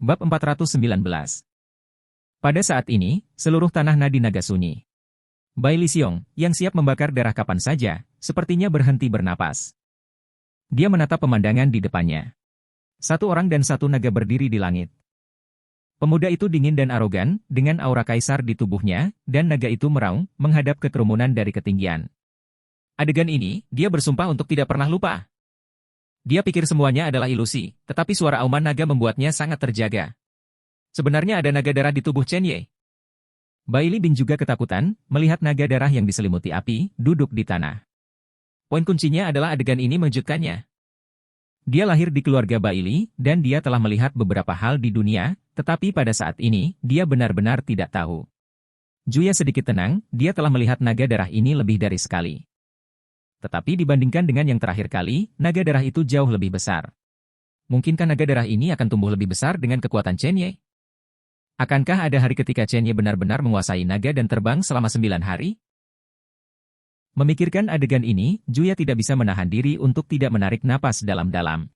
Bab 419. Pada saat ini, seluruh tanah nadi naga sunyi. Bai Lixiong, yang siap membakar darah kapan saja, sepertinya berhenti bernapas. Dia menatap pemandangan di depannya. Satu orang dan satu naga berdiri di langit. Pemuda itu dingin dan arogan, dengan aura kaisar di tubuhnya, dan naga itu meraung, menghadap ke kerumunan dari ketinggian. Adegan ini, dia bersumpah untuk tidak pernah lupa. Dia pikir semuanya adalah ilusi, tetapi suara auman naga membuatnya sangat terjaga. Sebenarnya ada naga darah di tubuh Chen Ye. Bai Li Bing juga ketakutan, melihat naga darah yang diselimuti api, duduk di tanah. Poin kuncinya adalah adegan ini mengejutkannya. Dia lahir di keluarga Bai Li, dan dia telah melihat beberapa hal di dunia, tetapi pada saat ini, dia benar-benar tidak tahu. Juya sedikit tenang, dia telah melihat naga darah ini lebih dari sekali. Tetapi dibandingkan dengan yang terakhir kali, naga darah itu jauh lebih besar. Mungkinkah naga darah ini akan tumbuh lebih besar dengan kekuatan Chen Ye? Akankah ada hari ketika Chen Ye benar-benar menguasai naga dan terbang selama 9 hari? Memikirkan adegan ini, Juya tidak bisa menahan diri untuk tidak menarik napas dalam-dalam.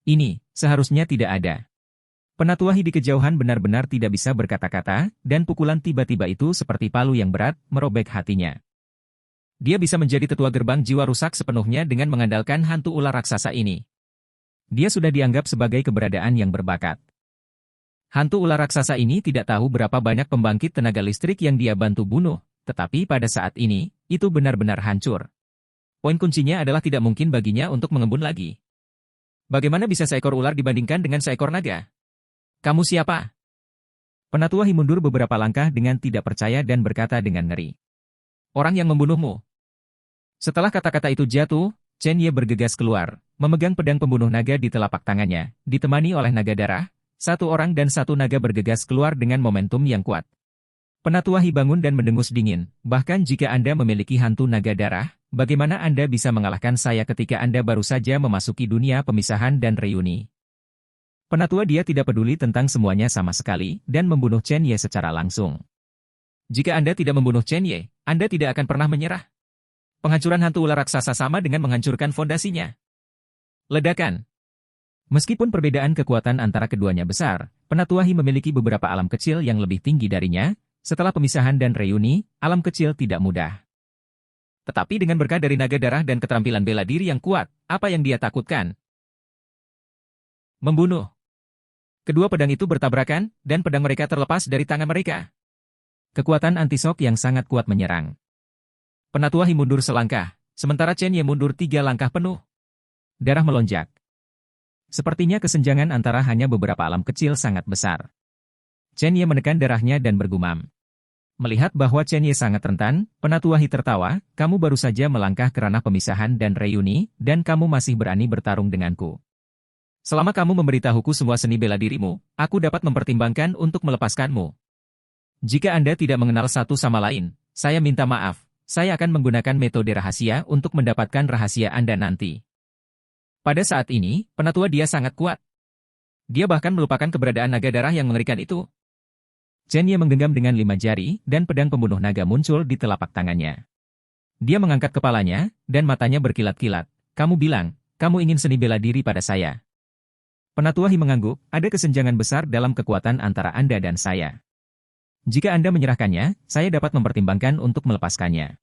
Ini, seharusnya tidak ada. Penatuahi di kejauhan benar-benar tidak bisa berkata-kata, dan pukulan tiba-tiba itu seperti palu yang berat, merobek hatinya. Dia bisa menjadi tetua gerbang jiwa rusak sepenuhnya dengan mengandalkan hantu ular raksasa ini. Dia sudah dianggap sebagai keberadaan yang berbakat. Hantu ular raksasa ini tidak tahu berapa banyak pembangkit tenaga listrik yang dia bantu bunuh, tetapi pada saat ini, itu benar-benar hancur. Poin kuncinya adalah tidak mungkin baginya untuk mengembun lagi. Bagaimana bisa seekor ular dibandingkan dengan seekor naga? Kamu siapa? Penatuahi mundur beberapa langkah dengan tidak percaya dan berkata dengan ngeri. Orang yang membunuhmu. Setelah kata-kata itu jatuh, Chen Ye bergegas keluar, memegang pedang pembunuh naga di telapak tangannya, ditemani oleh naga darah. Satu orang dan satu naga bergegas keluar dengan momentum yang kuat. Penatuahi bangun dan mendengus dingin, bahkan jika Anda memiliki hantu naga darah, bagaimana Anda bisa mengalahkan saya ketika Anda baru saja memasuki dunia pemisahan dan reuni? Penatua dia tidak peduli tentang semuanya sama sekali, dan membunuh Chen Ye secara langsung. Jika Anda tidak membunuh Chen Ye, Anda tidak akan pernah menyerah. Penghancuran hantu ular raksasa sama dengan menghancurkan fondasinya. Ledakan. Meskipun perbedaan kekuatan antara keduanya besar, Penatuahi memiliki beberapa alam kecil yang lebih tinggi darinya. Setelah pemisahan dan reuni, alam kecil tidak mudah. Tetapi dengan berkah dari naga darah dan keterampilan bela diri yang kuat, apa yang dia takutkan? Membunuh. Kedua pedang itu bertabrakan, dan pedang mereka terlepas dari tangan mereka. Kekuatan anti-shock yang sangat kuat menyerang. Penatuahi mundur selangkah, sementara Chen Ye mundur 3 langkah penuh. Darah melonjak. Sepertinya kesenjangan antara hanya beberapa alam kecil sangat besar. Chen Ye menekan darahnya dan bergumam. Melihat bahwa Chen Ye sangat rentan, Penatuahi tertawa, kamu baru saja melangkah ke ranah pemisahan dan reuni, dan kamu masih berani bertarung denganku. Selama kamu memberitahuku semua seni bela dirimu, aku dapat mempertimbangkan untuk melepaskanmu. Jika Anda tidak mengenal satu sama lain, saya minta maaf. Saya akan menggunakan metode rahasia untuk mendapatkan rahasia Anda nanti. Pada saat ini, penatua dia sangat kuat. Dia bahkan melupakan keberadaan naga darah yang mengerikan itu. Chen Ye menggenggam dengan 5 jari, dan pedang pembunuh naga muncul di telapak tangannya. Dia mengangkat kepalanya, dan matanya berkilat-kilat. Kamu bilang, kamu ingin seni bela diri pada saya. Penatuahi mengangguk, ada kesenjangan besar dalam kekuatan antara Anda dan saya. Jika Anda menyerahkannya, saya dapat mempertimbangkan untuk melepaskannya.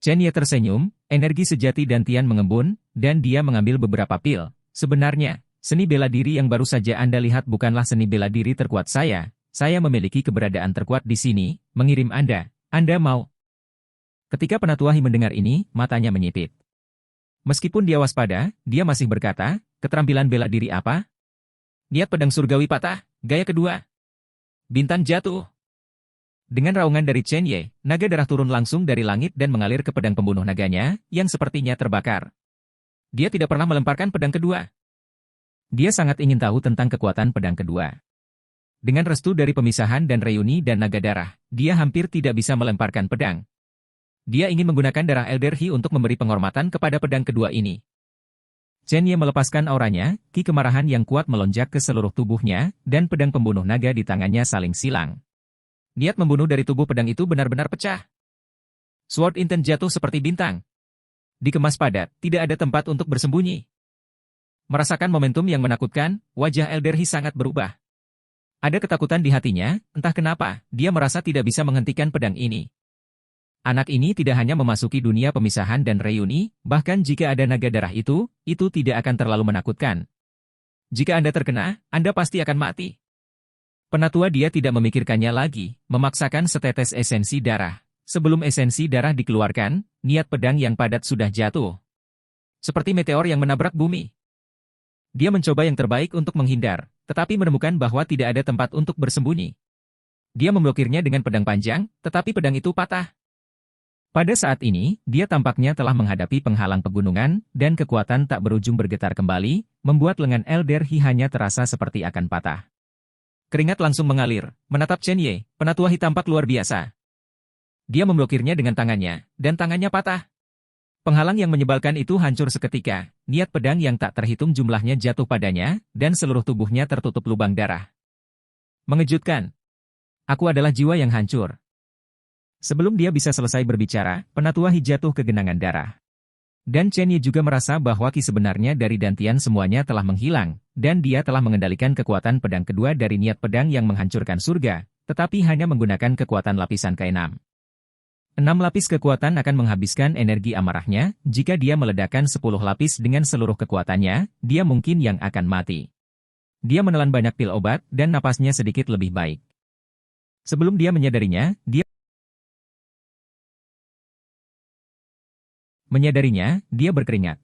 Chen Ye tersenyum, energi sejati dantian mengembun, dan dia mengambil beberapa pil. Sebenarnya, seni bela diri yang baru saja Anda lihat bukanlah seni bela diri terkuat saya. Saya memiliki keberadaan terkuat di sini, mengirim Anda. Anda mau? Ketika Penatuahi mendengar ini, matanya menyipit. Meskipun dia waspada, dia masih berkata, keterampilan bela diri apa? Niat pedang surgawi patah, gaya kedua. Bintang jatuh. Dengan raungan dari Chen Ye, naga darah turun langsung dari langit dan mengalir ke pedang pembunuh naganya, yang sepertinya terbakar. Dia tidak pernah melemparkan pedang kedua. Dia sangat ingin tahu tentang kekuatan pedang kedua. Dengan restu dari pemisahan dan reuni dan naga darah, dia hampir tidak bisa melemparkan pedang. Dia ingin menggunakan darah Elder He untuk memberi penghormatan kepada pedang kedua ini. Chen Ye melepaskan auranya, ki kemarahan yang kuat melonjak ke seluruh tubuhnya, dan pedang pembunuh naga di tangannya saling silang. Niat membunuh dari tubuh pedang itu benar-benar pecah. Sword Intent jatuh seperti bintang. Dikemas padat, tidak ada tempat untuk bersembunyi. Merasakan momentum yang menakutkan, wajah Elder He sangat berubah. Ada ketakutan di hatinya, entah kenapa, dia merasa tidak bisa menghentikan pedang ini. Anak ini tidak hanya memasuki dunia pemisahan dan reuni, bahkan jika ada naga darah itu tidak akan terlalu menakutkan. Jika Anda terkena, Anda pasti akan mati. Penatua dia tidak memikirkannya lagi, memaksakan setetes esensi darah. Sebelum esensi darah dikeluarkan, niat pedang yang padat sudah jatuh. Seperti meteor yang menabrak bumi. Dia mencoba yang terbaik untuk menghindar, tetapi menemukan bahwa tidak ada tempat untuk bersembunyi. Dia memblokirnya dengan pedang panjang, tetapi pedang itu patah. Pada saat ini, dia tampaknya telah menghadapi penghalang pegunungan, dan kekuatan tak berujung bergetar kembali, membuat lengan Elder He hanya terasa seperti akan patah. Keringat langsung mengalir, menatap Chen Ye, penatua He tampak luar biasa. Dia memblokirnya dengan tangannya, dan tangannya patah. Penghalang yang menyebalkan itu hancur seketika, niat pedang yang tak terhitung jumlahnya jatuh padanya, dan seluruh tubuhnya tertutup lubang darah. Mengejutkan. Aku adalah jiwa yang hancur. Sebelum dia bisa selesai berbicara, penatua He jatuh ke genangan darah. Dan Chen Yi juga merasa bahwa ki sebenarnya dari Dantian semuanya telah menghilang, dan dia telah mengendalikan kekuatan pedang kedua dari niat pedang yang menghancurkan surga, tetapi hanya menggunakan kekuatan lapisan ke-6. 6 lapis kekuatan akan menghabiskan energi amarahnya, jika dia meledakkan 10 lapis dengan seluruh kekuatannya, dia mungkin yang akan mati. Dia menelan banyak pil obat, dan napasnya sedikit lebih baik. Sebelum dia menyadarinya, dia berkeringat.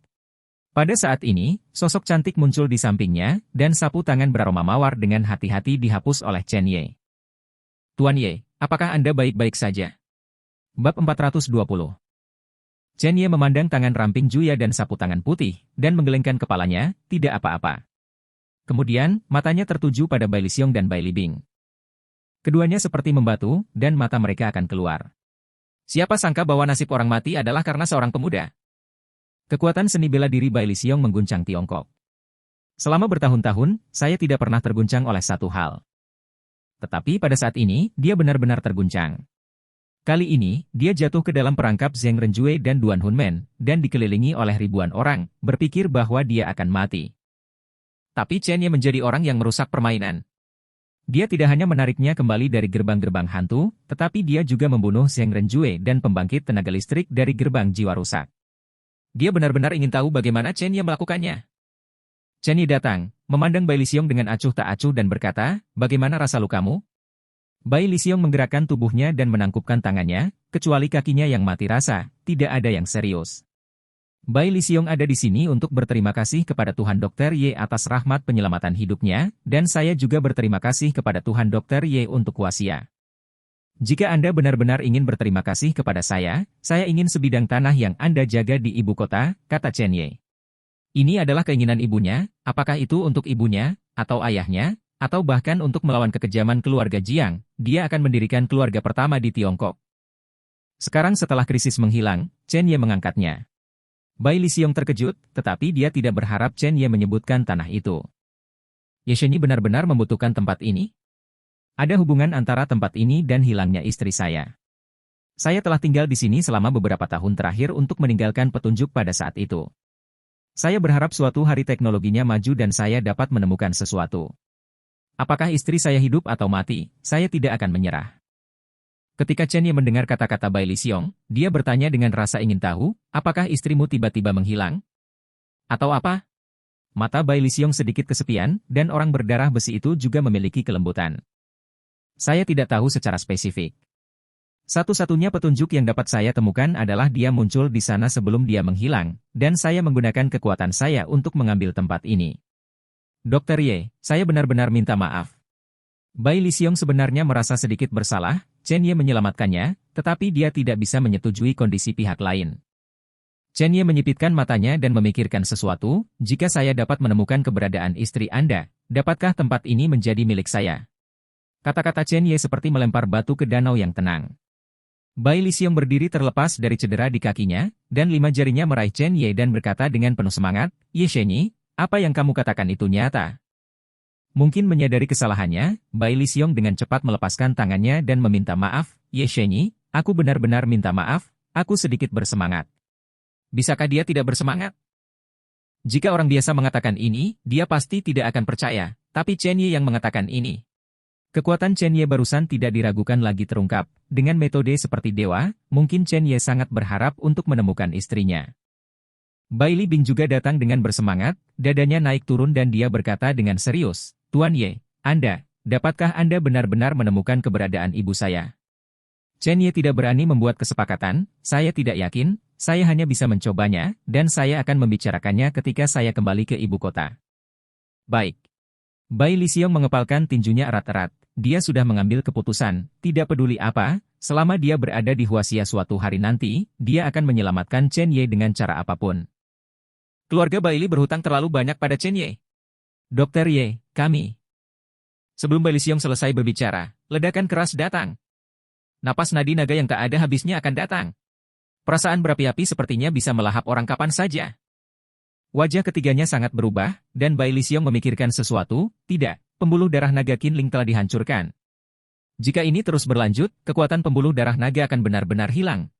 Pada saat ini, sosok cantik muncul di sampingnya, dan sapu tangan beraroma mawar dengan hati-hati dihapus oleh Chen Ye. Tuan Ye, apakah Anda baik-baik saja? Bab 420. Chen Ye memandang tangan ramping Juya dan sapu tangan putih, dan menggelengkan kepalanya, tidak apa-apa. Kemudian, matanya tertuju pada Bai Lixiong dan Bai Libing. Keduanya seperti membatu, dan mata mereka akan keluar. Siapa sangka bahwa nasib orang mati adalah karena seorang pemuda? Kekuatan seni bela diri Bai Lixiong mengguncang Tiongkok. Selama bertahun-tahun, saya tidak pernah terguncang oleh satu hal. Tetapi pada saat ini, dia benar-benar terguncang. Kali ini, dia jatuh ke dalam perangkap Zheng Renjue dan Duan Hunmen, dan dikelilingi oleh ribuan orang, berpikir bahwa dia akan mati. Tapi Chen Ye menjadi orang yang merusak permainan. Dia tidak hanya menariknya kembali dari gerbang-gerbang hantu, tetapi dia juga membunuh Zheng Renjue dan pembangkit tenaga listrik dari gerbang jiwa rusak. Dia benar-benar ingin tahu bagaimana Chen Ye melakukannya. Chen Ye datang, memandang Bai Lixiong dengan acuh tak acuh dan berkata, "Bagaimana rasa lukamu?" Bai Lixiong menggerakkan tubuhnya dan menangkupkan tangannya, kecuali kakinya yang mati rasa, tidak ada yang serius. Bai Lixiong ada di sini untuk berterima kasih kepada Tuhan Dr. Ye atas rahmat penyelamatan hidupnya, dan saya juga berterima kasih kepada Tuhan Dr. Ye untuk wasiat. Jika Anda benar-benar ingin berterima kasih kepada saya ingin sebidang tanah yang Anda jaga di ibu kota, kata Chen Ye. Ini adalah keinginan ibunya, apakah itu untuk ibunya, atau ayahnya, atau bahkan untuk melawan kekejaman keluarga Jiang, dia akan mendirikan keluarga pertama di Tiongkok. Sekarang setelah krisis menghilang, Chen Ye mengangkatnya. Bai Lixiong terkejut, tetapi dia tidak berharap Chen Ye menyebutkan tanah itu. Ye Shenyi benar-benar membutuhkan tempat ini? Ada hubungan antara tempat ini dan hilangnya istri saya. Saya telah tinggal di sini selama beberapa tahun terakhir untuk meninggalkan petunjuk pada saat itu. Saya berharap suatu hari teknologinya maju dan saya dapat menemukan sesuatu. Apakah istri saya hidup atau mati, saya tidak akan menyerah. Ketika Chen Ye mendengar kata-kata Bai Lixiong, dia bertanya dengan rasa ingin tahu, apakah istrimu tiba-tiba menghilang? Atau apa? Mata Bai Lixiong sedikit kesepian, dan orang berdarah besi itu juga memiliki kelembutan. Saya tidak tahu secara spesifik. Satu-satunya petunjuk yang dapat saya temukan adalah dia muncul di sana sebelum dia menghilang, dan saya menggunakan kekuatan saya untuk mengambil tempat ini. Dr. Ye, saya benar-benar minta maaf. Bai Lixiong sebenarnya merasa sedikit bersalah, Chen Ye menyelamatkannya, tetapi dia tidak bisa menyetujui kondisi pihak lain. Chen Ye menyipitkan matanya dan memikirkan sesuatu, jika saya dapat menemukan keberadaan istri Anda, dapatkah tempat ini menjadi milik saya? Kata-kata Chen Ye seperti melempar batu ke danau yang tenang. Bai Lixiong berdiri terlepas dari cedera di kakinya, dan 5 jarinya meraih Chen Ye dan berkata dengan penuh semangat, "Ye Shenyi, apa yang kamu katakan itu nyata?" Mungkin menyadari kesalahannya, Bai Lixiong dengan cepat melepaskan tangannya dan meminta maaf, "Ye Shenyi, aku benar-benar minta maaf, aku sedikit bersemangat." Bisakah dia tidak bersemangat? Jika orang biasa mengatakan ini, dia pasti tidak akan percaya, tapi Chen Ye yang mengatakan ini. Kekuatan Chen Ye barusan tidak diragukan lagi terungkap. Dengan metode seperti dewa, mungkin Chen Ye sangat berharap untuk menemukan istrinya. Bai Li Bing juga datang dengan bersemangat, dadanya naik turun dan dia berkata dengan serius, "Tuan Ye, dapatkah Anda benar-benar menemukan keberadaan ibu saya?" Chen Ye tidak berani membuat kesepakatan, "Saya tidak yakin, saya hanya bisa mencobanya, dan saya akan membicarakannya ketika saya kembali ke ibu kota." Baik. Bai Li Xiong mengepalkan tinjunya erat-erat. Dia sudah mengambil keputusan, tidak peduli apa, selama dia berada di Huaxia suatu hari nanti, dia akan menyelamatkan Chen Ye dengan cara apapun. Keluarga Bai Li berhutang terlalu banyak pada Chen Ye. Dokter Ye, kami. Sebelum Bai Li Xiong selesai berbicara, ledakan keras datang. Napas nadi naga yang tak ada habisnya akan datang. Perasaan berapi-api sepertinya bisa melahap orang kapan saja. Wajah ketiganya sangat berubah, dan Bai Li Xiong memikirkan sesuatu, tidak. Pembuluh darah naga Qinling telah dihancurkan. Jika ini terus berlanjut, kekuatan pembuluh darah naga akan benar-benar hilang.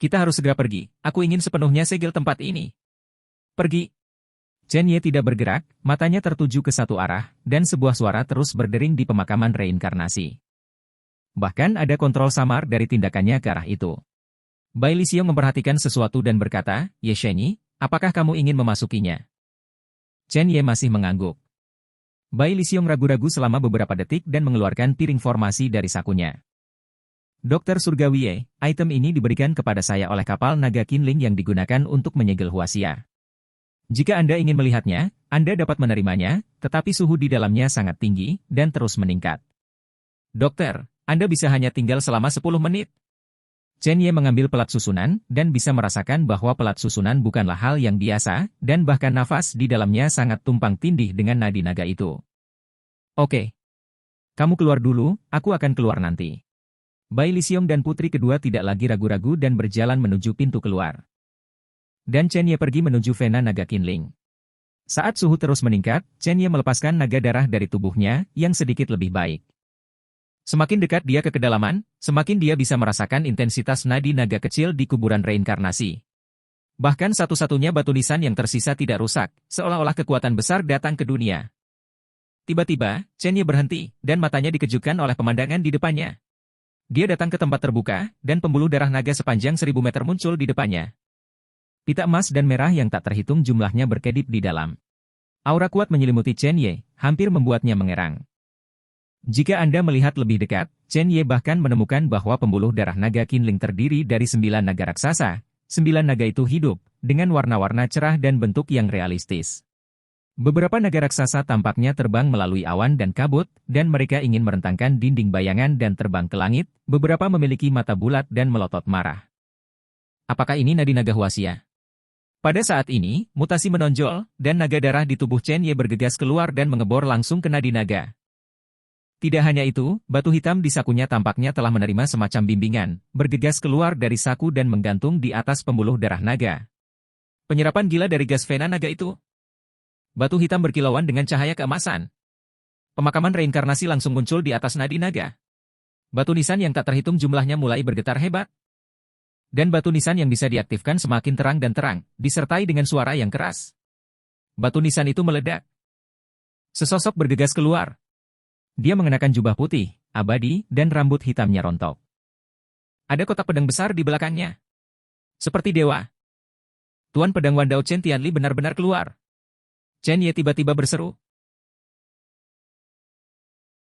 Kita harus segera pergi. Aku ingin sepenuhnya segel tempat ini. Pergi. Chen Ye tidak bergerak, matanya tertuju ke satu arah, dan sebuah suara terus berdering di pemakaman reinkarnasi. Bahkan ada kontrol samar dari tindakannya ke arah itu. Bai Li Xiong memperhatikan sesuatu dan berkata, "Ye Shenyi, apakah kamu ingin memasukinya?" Chen Ye masih mengangguk. Bai Li Xiong ragu-ragu selama beberapa detik dan mengeluarkan piring formasi dari sakunya. Dokter Surgawi Ye, item ini diberikan kepada saya oleh kapal naga Qinling yang digunakan untuk menyegel Huaxia. Jika Anda ingin melihatnya, Anda dapat menerimanya, tetapi suhu di dalamnya sangat tinggi dan terus meningkat. Dokter, Anda bisa hanya tinggal selama 10 menit. Chen Ye mengambil pelat susunan dan bisa merasakan bahwa pelat susunan bukanlah hal yang biasa, dan bahkan nafas di dalamnya sangat tumpang tindih dengan nadi naga itu. Oke. Kamu keluar dulu, aku akan keluar nanti. Bai Li Xiong dan putri kedua tidak lagi ragu-ragu dan berjalan menuju pintu keluar. Dan Chen Ye pergi menuju vena naga Qinling. Saat suhu terus meningkat, Chen Ye melepaskan naga darah dari tubuhnya, yang sedikit lebih baik. Semakin dekat dia ke kedalaman, semakin dia bisa merasakan intensitas nadi naga kecil di kuburan reinkarnasi. Bahkan satu-satunya batu nisan yang tersisa tidak rusak, seolah-olah kekuatan besar datang ke dunia. Tiba-tiba, Chen Ye berhenti, dan matanya dikejutkan oleh pemandangan di depannya. Dia datang ke tempat terbuka, dan pembuluh darah naga sepanjang 1000 meter muncul di depannya. Pita emas dan merah yang tak terhitung jumlahnya berkedip di dalam. Aura kuat menyelimuti Chen Ye, hampir membuatnya mengerang. Jika Anda melihat lebih dekat, Chen Ye bahkan menemukan bahwa pembuluh darah naga Qinling terdiri dari 9 naga raksasa. 9 naga itu hidup, dengan warna-warna cerah dan bentuk yang realistis. Beberapa naga raksasa tampaknya terbang melalui awan dan kabut, dan mereka ingin merentangkan dinding bayangan dan terbang ke langit. Beberapa memiliki mata bulat dan melotot marah. Apakah ini nadi naga Huaxia? Pada saat ini, mutasi menonjol, dan naga darah di tubuh Chen Ye bergegas keluar dan mengebor langsung ke nadi naga. Tidak hanya itu, batu hitam di sakunya tampaknya telah menerima semacam bimbingan, bergegas keluar dari saku dan menggantung di atas pembuluh darah naga. Penyerapan gila dari gas vena naga itu. Batu hitam berkilauan dengan cahaya keemasan. Pemakaman reinkarnasi langsung muncul di atas nadi naga. Batu nisan yang tak terhitung jumlahnya mulai bergetar hebat. Dan batu nisan yang bisa diaktifkan semakin terang dan terang, disertai dengan suara yang keras. Batu nisan itu meledak. Sesosok bergegas keluar. Dia mengenakan jubah putih, abadi, dan rambut hitamnya rontok. Ada kotak pedang besar di belakangnya. Seperti dewa. Tuan pedang Wan Dao Chen Tianli benar-benar keluar. Chen Ye tiba-tiba berseru.